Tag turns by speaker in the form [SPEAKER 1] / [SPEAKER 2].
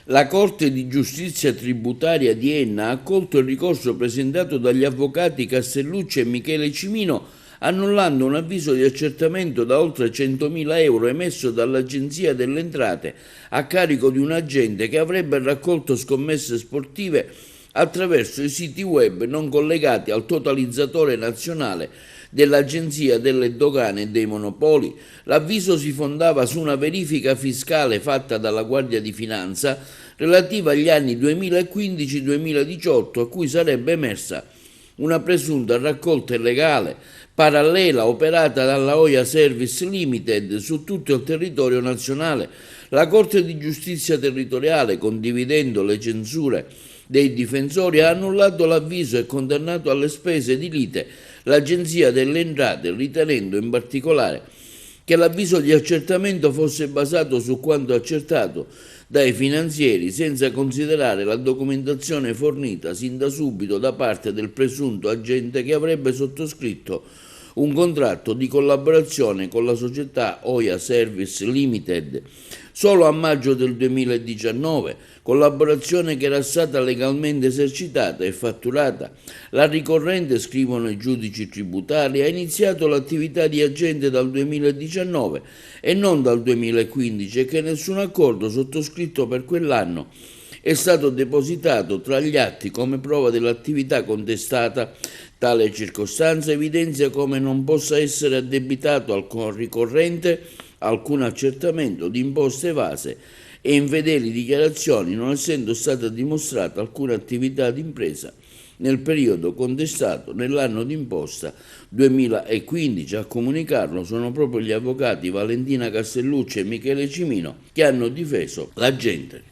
[SPEAKER 1] La Corte di Giustizia Tributaria di Enna ha accolto il ricorso presentato dagli avvocati Castellucci e Michele Cimino, annullando un avviso di accertamento da oltre 100.000 euro emesso dall'Agenzia delle Entrate a carico di un agente che avrebbe raccolto scommesse sportive attraverso i siti web non collegati al totalizzatore nazionale dell'Agenzia delle Dogane e dei Monopoli. L'avviso si fondava su una verifica fiscale fatta dalla Guardia di Finanza relativa agli anni 2015-2018, a cui sarebbe emersa una presunta raccolta illegale parallela operata dalla Oia Service Limited su tutto il territorio nazionale. La Corte di Giustizia Territoriale, condividendo le censure dei difensori, ha annullato l'avviso e condannato alle spese di lite l'Agenzia delle Entrate, ritenendo in particolare che l'avviso di accertamento fosse basato su quanto accertato dai finanzieri, senza considerare la documentazione fornita sin da subito da parte del presunto agente che avrebbe sottoscritto un contratto di collaborazione con la società Oia Service Limited solo a maggio del 2019, collaborazione che era stata legalmente esercitata e fatturata. La ricorrente, scrivono i giudici tributari, ha iniziato l'attività di agente dal 2019 e non dal 2015 e che nessun accordo sottoscritto per quell'anno è stato depositato tra gli atti come prova dell'attività contestata. Tale circostanza evidenzia come non possa essere addebitato al ricorrente alcun accertamento di imposte evase e infedeli dichiarazioni, non essendo stata dimostrata alcuna attività d'impresa nel periodo contestato nell'anno d'imposta 2015. A comunicarlo sono proprio gli avvocati Valentina Castellucci e Michele Cimino, che hanno difeso l'agente.